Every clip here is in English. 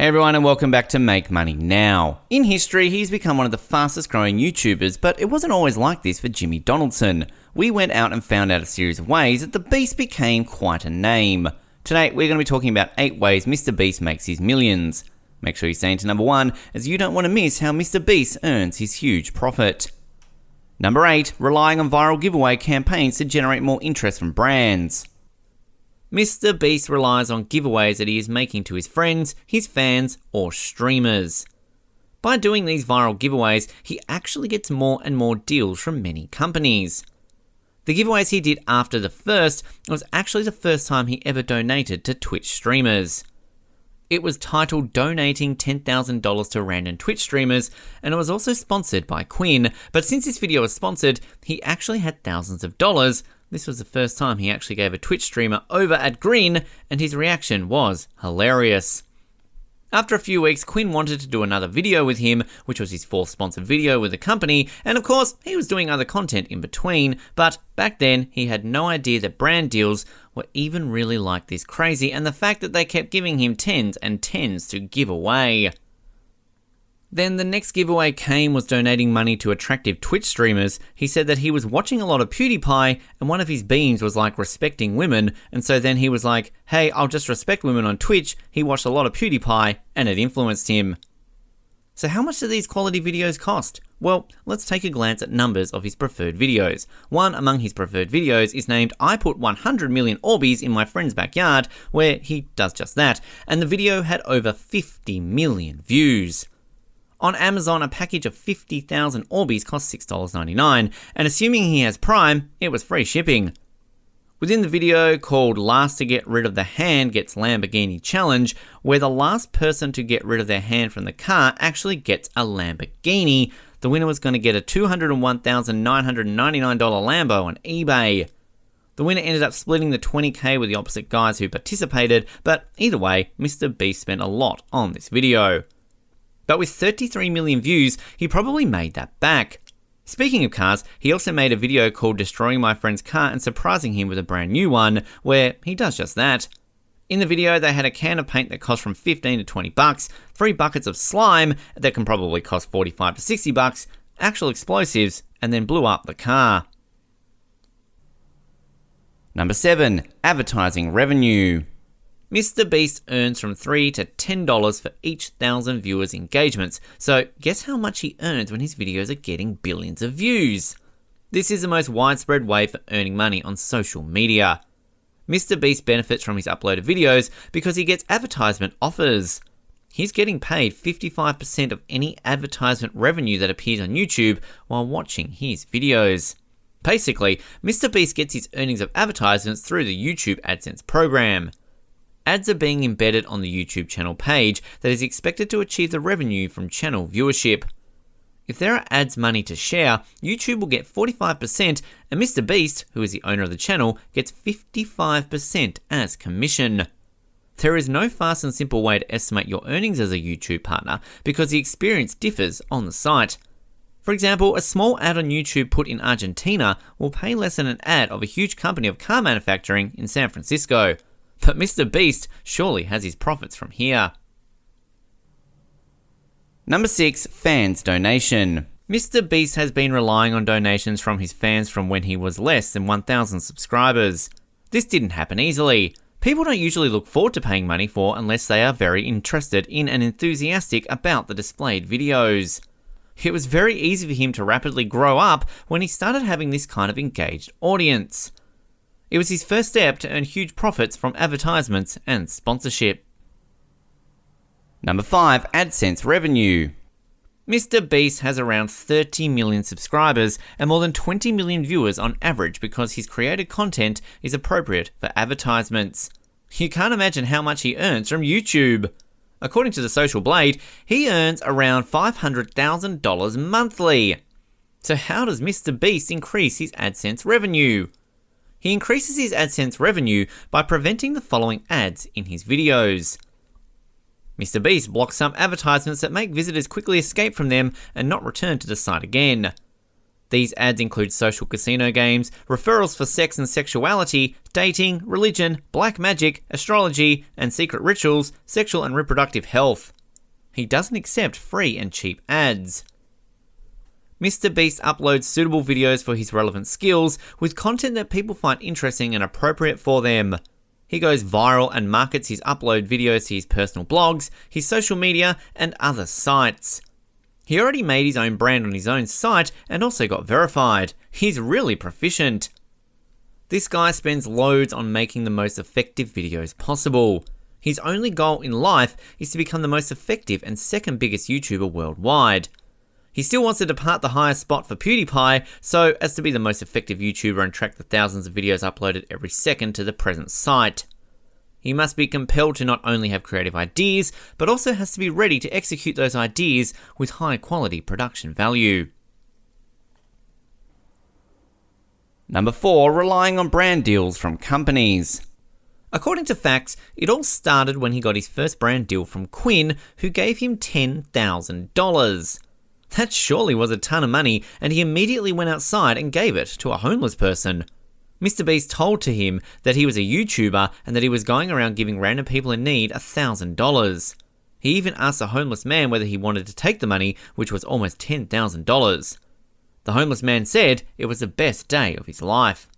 Hey everyone, and welcome back to Make Money Now. In history, he's become one of the fastest growing YouTubers, but it wasn't always like this for Jimmy Donaldson. We went out and found out a series of ways that the Beast became quite a name. Today, we're going to be talking about 8 ways Mr. Beast makes his millions. Make sure you stay into number 1, as you don't want to miss how Mr. Beast earns his huge profit. Number 8, relying on viral giveaway campaigns to generate more interest from brands. Mr. Beast relies on giveaways that he is making to his friends, his fans, or streamers. By doing these viral giveaways, he actually gets more and more deals from many companies. The giveaways he did after the first was actually the first time he ever donated to Twitch streamers. It was titled Donating $10,000 to Random Twitch Streamers, and it was also sponsored by Quinn, but since this video was sponsored, he actually had thousands of dollars. This was the first time he actually gave a Twitch streamer over at Green, and his reaction was hilarious. After a few weeks, Quinn wanted to do another video with him, which was his 4th sponsored video with the company, and of course, he was doing other content in between, but back then, he had no idea that brand deals were even really like this crazy, and the fact that they kept giving him tens and tens to give away. Then the next giveaway came was donating money to attractive Twitch streamers. He said that he was watching a lot of PewDiePie and one of his beams was like respecting women, and so then he was like, hey, I'll just respect women on Twitch. He watched a lot of PewDiePie and it influenced him. So how much do these quality videos cost? Well, let's take a glance at numbers of his preferred videos. One among his preferred videos is named I Put 100 Million Orbeez in My Friend's Backyard, where he does just that, and the video had over 50 million views. On Amazon, a package of 50,000 Orbeez costs $6.99, and assuming he has Prime, it was free shipping. Within the video called Last to Get Rid of the Hand Gets Lamborghini Challenge, where the last person to get rid of their hand from the car actually gets a Lamborghini, the winner was going to get a $201,999 Lambo on eBay. The winner ended up splitting the $20,000 with the opposite guys who participated, but either way, Mr. Beast spent a lot on this video. But with 33 million views, he probably made that back. Speaking of cars, he also made a video called Destroying My Friend's Car and Surprising Him with a Brand New One, where he does just that. In the video, they had a can of paint that cost from $15 to $20, 3 buckets of slime that can probably cost $45 to $60, actual explosives, and then blew up the car. Number 7, advertising revenue. Mr. Beast earns from $3 to $10 for each 1,000 viewers' engagements, so guess how much he earns when his videos are getting billions of views? This is the most widespread way for earning money on social media. Mr. Beast benefits from his uploaded videos because he gets advertisement offers. He's getting paid 55% of any advertisement revenue that appears on YouTube while watching his videos. Basically, Mr. Beast gets his earnings of advertisements through the YouTube AdSense program. Ads are being embedded on the YouTube channel page that is expected to achieve the revenue from channel viewership. If there are ads money to share, YouTube will get 45% and Mr. Beast, who is the owner of the channel, gets 55% as commission. There is no fast and simple way to estimate your earnings as a YouTube partner because the experience differs on the site. For example, a small ad on YouTube put in Argentina will pay less than an ad of a huge company of car manufacturing in San Francisco. But Mr. Beast surely has his profits from here. Number 6, fans donation. Mr. Beast has been relying on donations from his fans from when he was less than 1,000 subscribers. This didn't happen easily. People don't usually look forward to paying money for unless they are very interested in and enthusiastic about the displayed videos. It was very easy for him to rapidly grow up when he started having this kind of engaged audience. It was his first step to earn huge profits from advertisements and sponsorship. Number 5, AdSense revenue. Mr. Beast has around 30 million subscribers and more than 20 million viewers on average because his created content is appropriate for advertisements. You can't imagine how much he earns from YouTube. According to The Social Blade, he earns around $500,000 monthly. So how does Mr. Beast increase his AdSense revenue? He increases his AdSense revenue by preventing the following ads in his videos. Mr. Beast blocks some advertisements that make visitors quickly escape from them and not return to the site again. These ads include social casino games, referrals for sex and sexuality, dating, religion, black magic, astrology, and secret rituals, sexual and reproductive health. He doesn't accept free and cheap ads. MrBeast uploads suitable videos for his relevant skills with content that people find interesting and appropriate for them. He goes viral and markets his upload videos to his personal blogs, his social media, and other sites. He already made his own brand on his own site and also got verified. He's really proficient. This guy spends loads on making the most effective videos possible. His only goal in life is to become the most effective and second biggest YouTuber worldwide. He still wants to depart the highest spot for PewDiePie so as to be the most effective YouTuber and track the thousands of videos uploaded every second to the present site. He must be compelled to not only have creative ideas, but also has to be ready to execute those ideas with high quality production value. Number 4, relying on brand deals from companies. According to Facts, it all started when he got his first brand deal from Quinn, who gave him $10,000. That surely was a ton of money, and he immediately went outside and gave it to a homeless person. MrBeast told to him that he was a YouTuber and that he was going around giving random people in need $1,000. He even asked a homeless man whether he wanted to take the money, which was almost $10,000. The homeless man said it was the best day of his life.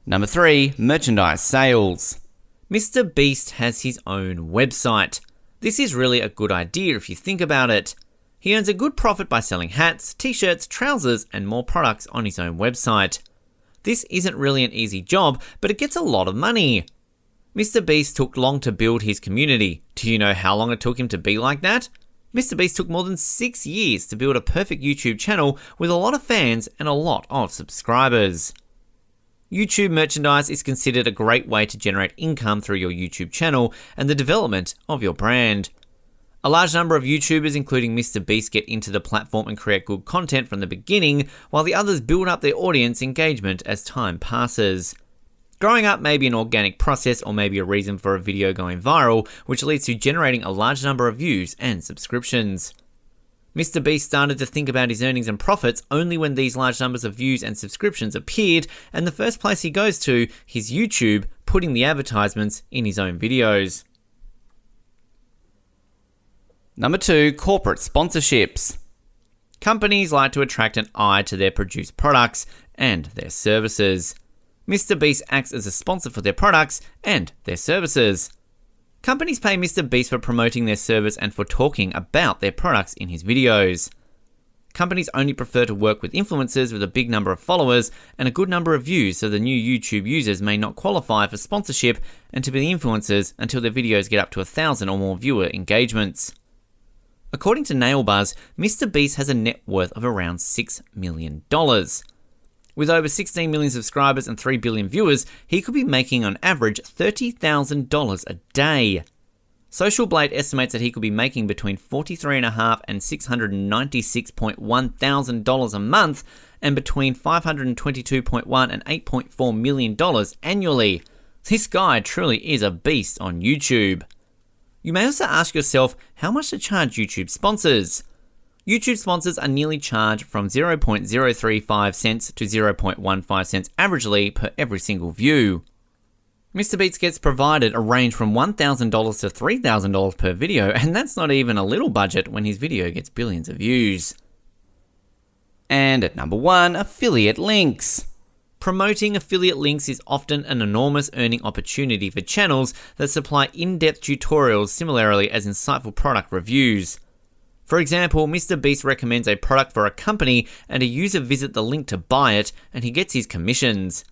Number 3, merchandise sales. MrBeast has his own website. This is really a good idea if you think about it. He earns a good profit by selling hats, t-shirts, trousers, and more products on his own website. This isn't really an easy job, but it gets a lot of money. MrBeast took long to build his community. Do you know how long it took him to be like that? MrBeast took more than 6 years to build a perfect YouTube channel with a lot of fans and a lot of subscribers. YouTube merchandise is considered a great way to generate income through your YouTube channel and the development of your brand. A large number of YouTubers, including MrBeast, get into the platform and create good content from the beginning, while the others build up their audience engagement as time passes. Growing up may be an organic process or maybe a reason for a video going viral, which leads to generating a large number of views and subscriptions. MrBeast started to think about his earnings and profits only when these large numbers of views and subscriptions appeared, and the first place he goes to is YouTube, putting the advertisements in his own videos. Number 2, corporate sponsorships. Companies like to attract an eye to their produced products and their services. MrBeast acts as a sponsor for their products and their services. Companies pay MrBeast for promoting their service and for talking about their products in his videos. Companies only prefer to work with influencers with a big number of followers and a good number of views, so the new YouTube users may not qualify for sponsorship and to be the influencers until their videos get up to 1,000 or more viewer engagements. According to NailBuzz, MrBeast has a net worth of around $6 million. With over 16 million subscribers and 3 billion viewers, he could be making on average $30,000 a day. Social Blade estimates that he could be making between $43.5 and $696.1 thousand a month and between $522.1 and $8.4 million annually. This guy truly is a beast on YouTube. You may also ask yourself how much to charge YouTube sponsors. YouTube sponsors are nearly charged from 0.035 cents to 0.15 cents averagely per every single view. MrBeast gets provided a range from $1,000 to $3,000 per video, and that's not even a little budget when his video gets billions of views. And at number 1, affiliate links. Promoting affiliate links is often an enormous earning opportunity for channels that supply in-depth tutorials similarly as insightful product reviews. For example, MrBeast recommends a product for a company and a user visits the link to buy it and he gets his commissions.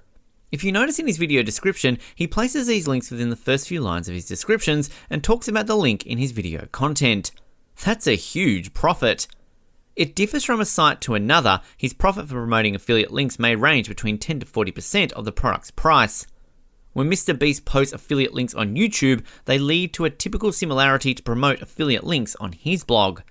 If you notice in his video description, he places these links within the first few lines of his descriptions and talks about the link in his video content. That's a huge profit. It differs from a site to another. His profit for promoting affiliate links may range between 10 to 40% of the product's price. When MrBeast posts affiliate links on YouTube, they lead to a typical similarity to promote affiliate links on his blog.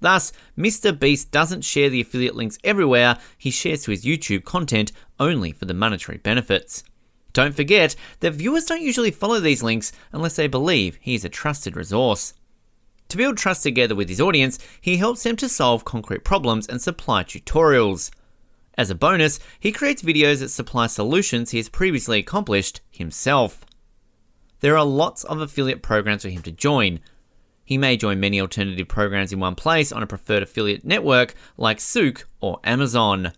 Thus, MrBeast doesn't share the affiliate links everywhere, he shares to his YouTube content only for the monetary benefits. Don't forget that viewers don't usually follow these links unless they believe he is a trusted resource. To build trust together with his audience, he helps them to solve concrete problems and supply tutorials. As a bonus, he creates videos that supply solutions he has previously accomplished himself. There are lots of affiliate programs for him to join. He may join many alternative programs in one place on a preferred affiliate network like Souk or Amazon.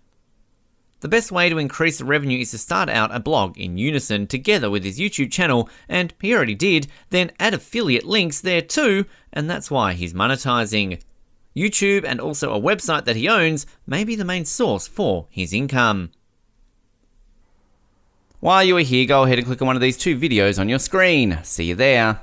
The best way to increase the revenue is to start out a blog in unison together with his YouTube channel, and he already did, then add affiliate links there too, and that's why he's monetizing. YouTube and also a website that he owns may be the main source for his income. While you are here, go ahead and click on one of these two videos on your screen. See you there.